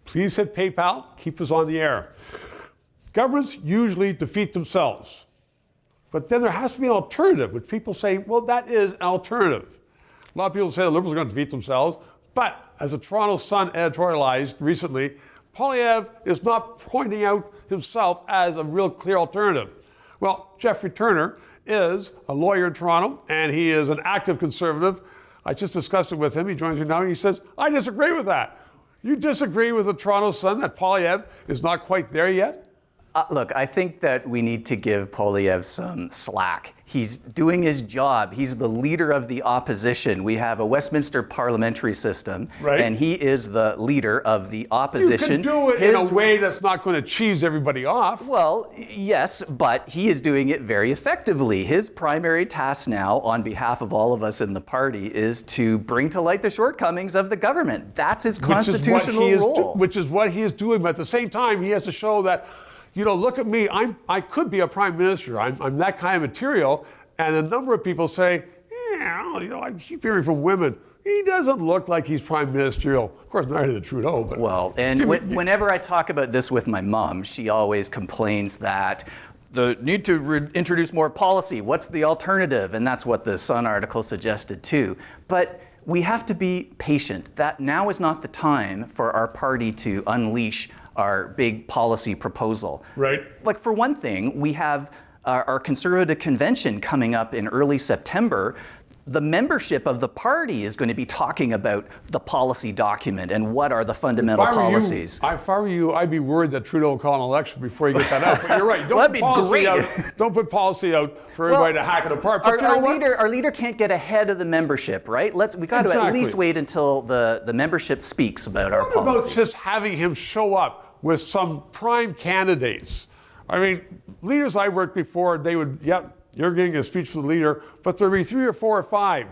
Please hit PayPal, keep us on the air. Governments usually defeat themselves. But then there has to be an alternative, which people say, well, that is an alternative. A lot of people say the Liberals are going to defeat themselves, but as the Toronto Sun editorialized recently, Poilievre is not pointing out himself as a real clear alternative. Well, Geoffrey Turner is a lawyer in Toronto, and he is an active Conservative. I just discussed it with him. He joins me now, and he says, I disagree with that. You disagree with the Toronto Sun that Poilievre is not quite there yet? Look, I think that we need to give Poilievre some slack. He's doing his job. He's the leader of the opposition. We have a Westminster parliamentary system, right, and he is the leader of the opposition. You can do it in a way that's not going to cheese everybody off. Well, yes, but he is doing it very effectively. His primary task now, on behalf of all of us in the party, is to bring to light the shortcomings of the government. That's his constitutional role. Which is what he is doing, but at the same time, he has to show that, you know, look at me, I could be a prime minister. I'm that kind of material. And a number of people say, yeah, you know, I keep hearing from women, he doesn't look like he's prime ministerial. Of course, neither did Trudeau. But well, and whenever I talk about this with my mom, she always complains that the need to introduce more policy. What's the alternative? And that's what the Sun article suggested too. But we have to be patient. That now is not the time for our party to unleash our big policy proposal. Right. Like, for one thing, we have our Conservative Convention coming up in early September. The membership of the party is going to be talking about the policy document and what are the fundamental policies. If I were you, I'd be worried that Trudeau will call an election before you get that out. But you're right. Don't put policy out for everybody to hack it apart. But our leader can't get ahead of the membership, right? We got to at least wait until the membership speaks about our policy. What about just having him show up with some prime candidates? I mean, leaders I worked before, they would, you're getting a speech from the leader, but there'd be 3 or 4 or 5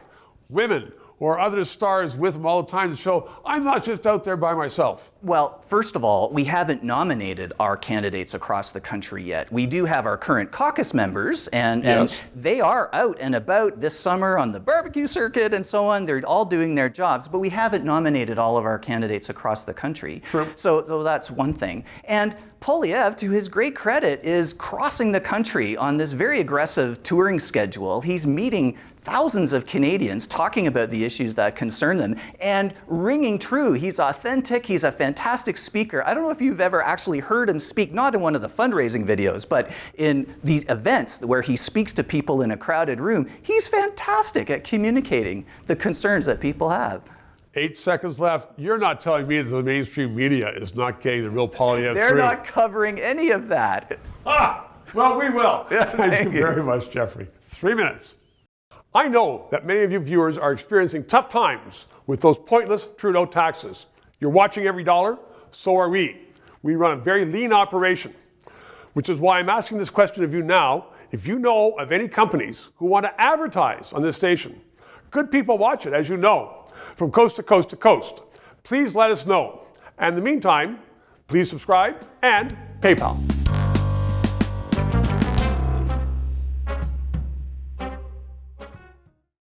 women or other stars with him all the time to show, I'm not just out there by myself. Well, first of all, we haven't nominated our candidates across the country yet. We do have our current caucus members, and they are out and about this summer on the barbecue circuit and so on. They're all doing their jobs, but we haven't nominated all of our candidates across the country. True. So that's one thing. And Poilievre, to his great credit, is crossing the country on this very aggressive touring schedule. He's meeting thousands of Canadians, talking about the issues that concern them, and ringing true. He's authentic. He's a fantastic speaker. I don't know if you've ever actually heard him speak, not in one of the fundraising videos, but in these events where he speaks to people in a crowded room. He's fantastic at communicating the concerns that people have. 8 seconds left. You're not telling me that the mainstream media is not getting the real Poilievre They're through. not covering any of that. Well, we will. Thank you very much, Geoffrey. 3 minutes. I know that many of you viewers are experiencing tough times with those pointless Trudeau taxes. You're watching every dollar, so are we. We run a very lean operation, which is why I'm asking this question of you now. If you know of any companies who want to advertise on this station, good people watch it, as you know, from coast to coast to coast. Please let us know. And in the meantime, please subscribe and PayPal.